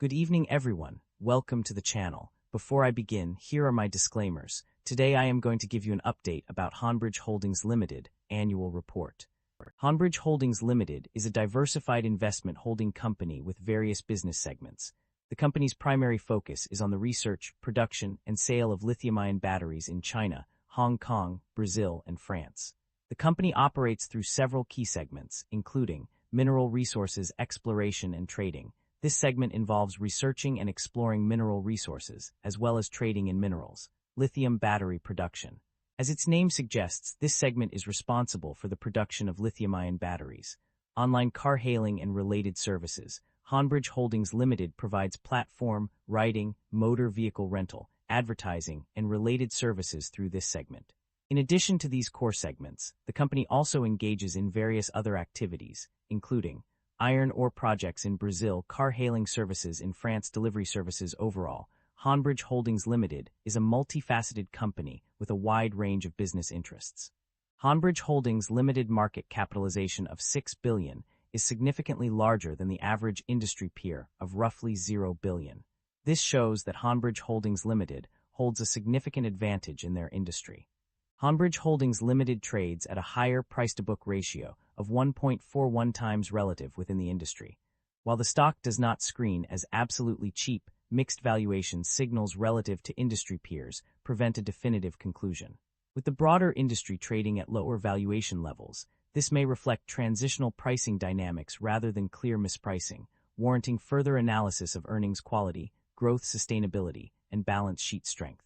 Good evening, everyone. Welcome to the channel. Before I begin, here are my disclaimers. Today I am going to give you an update about HONBRIDGE Holdings Limited annual report. HONBRIDGE Holdings Limited is a diversified investment holding company with various business segments. The company's primary focus is on the research, production, and sale of lithium-ion batteries in China, Hong Kong, Brazil, and France. The company operates through several key segments, including mineral resources exploration and trading. This segment involves researching and exploring mineral resources, as well as trading in minerals. Lithium battery production. As its name suggests, this segment is responsible for the production of lithium-ion batteries. Online car hailing and related services. HONBRIDGE Holdings Limited provides platform, writing, motor vehicle rental, advertising, and related services through this segment. In addition to these core segments, the company also engages in various other activities, including iron ore projects in Brazil, car hailing services in France, delivery services overall. HONBRIDGE Holdings Limited is a multifaceted company with a wide range of business interests. HONBRIDGE Holdings Limited market capitalization of $6 billion is significantly larger than the average industry peer of roughly $0 billion. This shows that HONBRIDGE Holdings Limited holds a significant advantage in their industry. HONBRIDGE Holdings Limited trades at a higher price-to-book ratio of 1.41 times relative within the industry. While the stock does not screen as absolutely cheap, mixed valuation signals relative to industry peers prevent a definitive conclusion. With the broader industry trading at lower valuation levels, this may reflect transitional pricing dynamics rather than clear mispricing, warranting further analysis of earnings quality, growth sustainability, and balance sheet strength.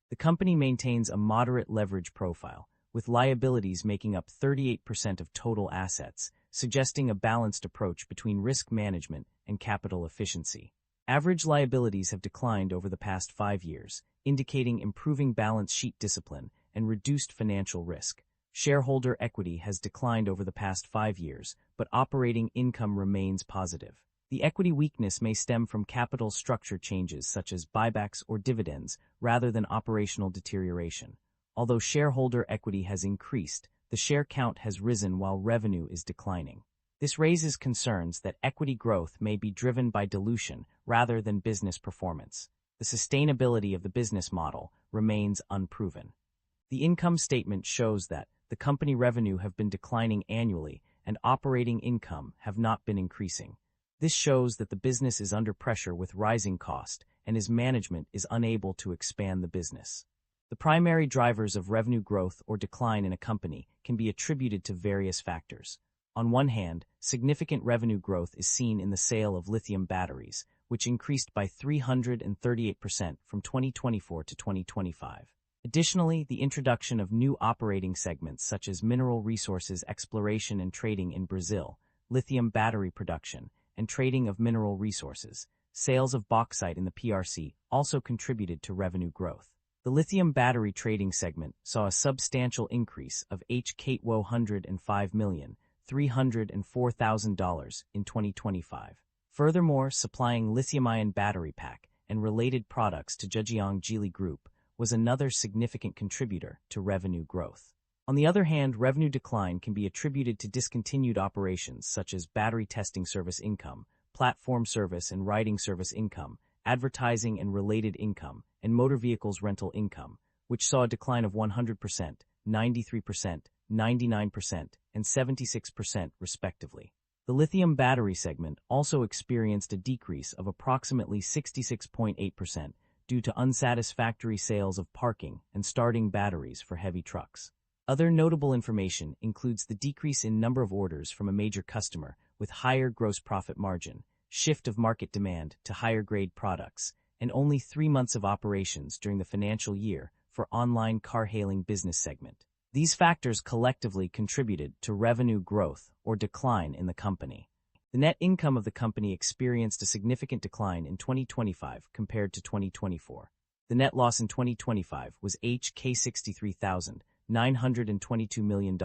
The company maintains a moderate leverage profile, with liabilities making up 38% of total assets, suggesting a balanced approach between risk management and capital efficiency. Average liabilities have declined over the past 5 years, indicating improving balance sheet discipline and reduced financial risk. Shareholder equity has declined over the past 5 years, but operating income remains positive. The equity weakness may stem from capital structure changes such as buybacks or dividends rather than operational deterioration. Although shareholder equity has increased, the share count has risen while revenue is declining. This raises concerns that equity growth may be driven by dilution rather than business performance. The sustainability of the business model remains unproven. The income statement shows that the company revenue have been declining annually and operating income have not been increasing. This shows that the business is under pressure with rising cost and its management is unable to expand the business. The primary drivers of revenue growth or decline in a company can be attributed to various factors. On one hand, significant revenue growth is seen in the sale of lithium batteries, which increased by 338% from 2024 to 2025. Additionally, the introduction of new operating segments such as mineral resources exploration and trading in Brazil, lithium battery production, and trading of mineral resources, sales of bauxite in the PRC also contributed to revenue growth. The lithium battery trading segment saw a substantial increase of $105,304,000 in 2025. Furthermore, supplying lithium-ion battery pack and related products to Zhejiang Geely Group was another significant contributor to revenue growth. On the other hand, revenue decline can be attributed to discontinued operations such as battery testing service income, platform service and writing service income, advertising and related income, and motor vehicles rental income, which saw a decline of 100%, 93%, 99%, and 76% respectively. The lithium battery segment also experienced a decrease of approximately 66.8% due to unsatisfactory sales of parking and starting batteries for heavy trucks. Other notable information includes the decrease in number of orders from a major customer with higher gross profit margin, shift of market demand to higher-grade products, and only 3 months of operations during the financial year for online car-hailing business segment. These factors collectively contributed to revenue growth or decline in the company. The net income of the company experienced a significant decline in 2025 compared to 2024. The net loss in 2025 was $922 million,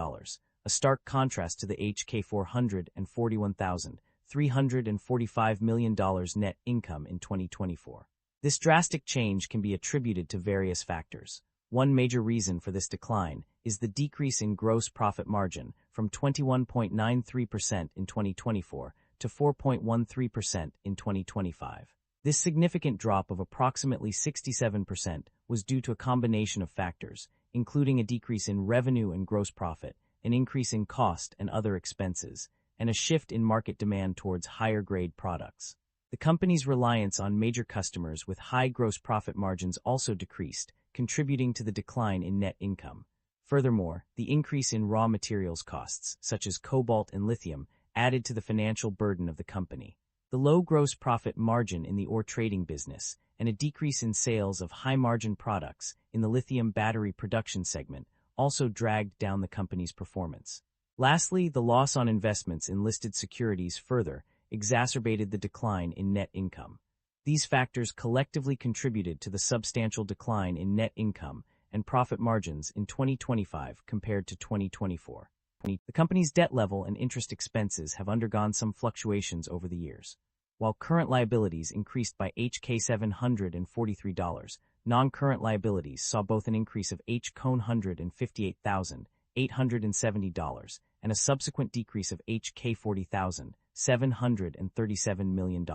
a stark contrast to the $441,345 million net income in 2024. This drastic change can be attributed to various factors. One major reason for this decline is the decrease in gross profit margin from 21.93% in 2024 to 4.13% in 2025. This significant drop of approximately 67% was due to a combination of factors, including a decrease in revenue and gross profit, an increase in cost and other expenses, and a shift in market demand towards higher-grade products. The company's reliance on major customers with high gross profit margins also decreased, contributing to the decline in net income. Furthermore, the increase in raw materials costs, such as cobalt and lithium, added to the financial burden of the company. The low gross profit margin in the ore trading business and a decrease in sales of high-margin products in the lithium battery production segment also dragged down the company's performance. Lastly, the loss on investments in listed securities further exacerbated the decline in net income. These factors collectively contributed to the substantial decline in net income and profit margins in 2025 compared to 2024. The company's debt level and interest expenses have undergone some fluctuations over the years. While current liabilities increased by $743, non-current liabilities saw both an increase of $158,870 and a subsequent decrease of $40,737 million.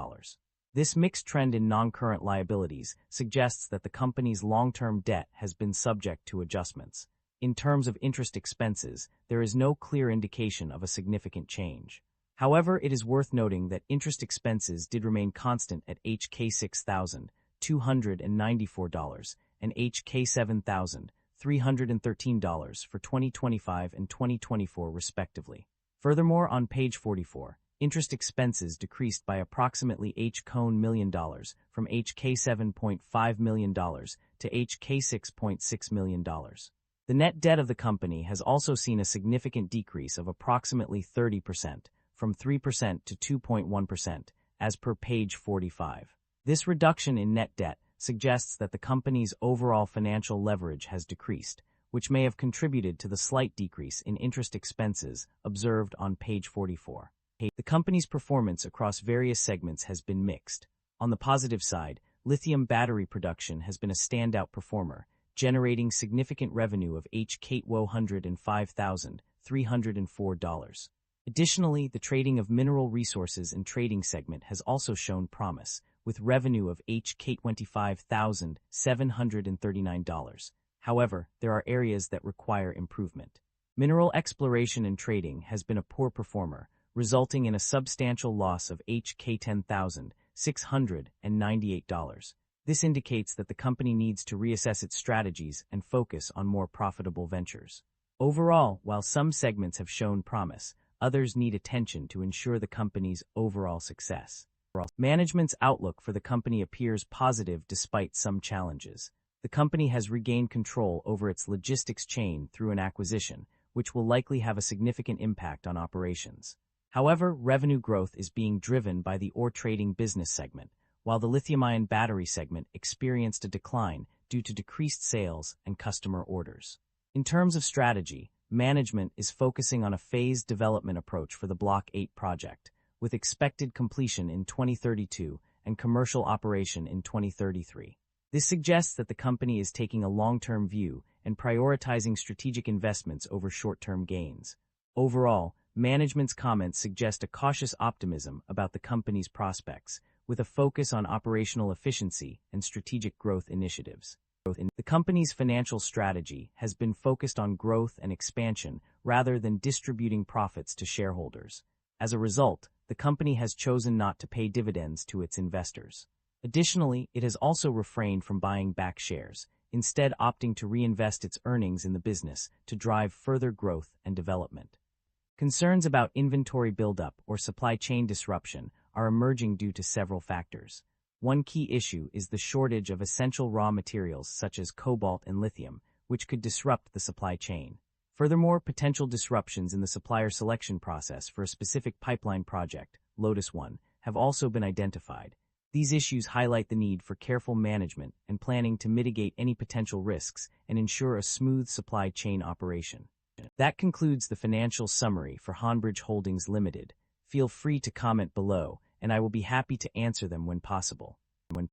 This mixed trend in non-current liabilities suggests that the company's long-term debt has been subject to adjustments. In terms of interest expenses, there is no clear indication of a significant change. However, it is worth noting that interest expenses did remain constant at $6,294 and $7,313 for 2025 and 2024 respectively. Furthermore, on page 44, interest expenses decreased by approximately $1 million from $7.5 million to $6.6 million. The net debt of the company has also seen a significant decrease of approximately 30%, from 3% to 2.1%, as per page 45. This reduction in net debt suggests that the company's overall financial leverage has decreased, which may have contributed to the slight decrease in interest expenses observed on page 44. The company's performance across various segments has been mixed. On the positive side, lithium battery production has been a standout performer, generating significant revenue of $105,304. Additionally, the trading of mineral resources and trading segment has also shown promise, with revenue of $25,739. However, there are areas that require improvement. Mineral exploration and trading has been a poor performer, resulting in a substantial loss of $10,698. This indicates that the company needs to reassess its strategies and focus on more profitable ventures. Overall, while some segments have shown promise, others need attention to ensure the company's overall success. Management's outlook for the company appears positive despite some challenges. The company has regained control over its logistics chain through an acquisition, which will likely have a significant impact on operations. However, revenue growth is being driven by the ore trading business segment, while the lithium-ion battery segment experienced a decline due to decreased sales and customer orders. In terms of strategy, management is focusing on a phased development approach for the Block 8 project, with expected completion in 2032 and commercial operation in 2033. This suggests that the company is taking a long-term view and prioritizing strategic investments over short-term gains. Overall, management's comments suggest a cautious optimism about the company's prospects, with a focus on operational efficiency and strategic growth initiatives. The company's financial strategy has been focused on growth and expansion rather than distributing profits to shareholders. As a result, the company has chosen not to pay dividends to its investors. Additionally, it has also refrained from buying back shares, instead opting to reinvest its earnings in the business to drive further growth and development. Concerns about inventory buildup or supply chain disruption are emerging due to several factors. One key issue is the shortage of essential raw materials such as cobalt and lithium, which could disrupt the supply chain. Furthermore, potential disruptions in the supplier selection process for a specific pipeline project, Lotus 1, have also been identified. These issues highlight the need for careful management and planning to mitigate any potential risks and ensure a smooth supply chain operation. That concludes the financial summary for HONBRIDGE Holdings Limited. Feel free to comment below, and I will be happy to answer them when possible.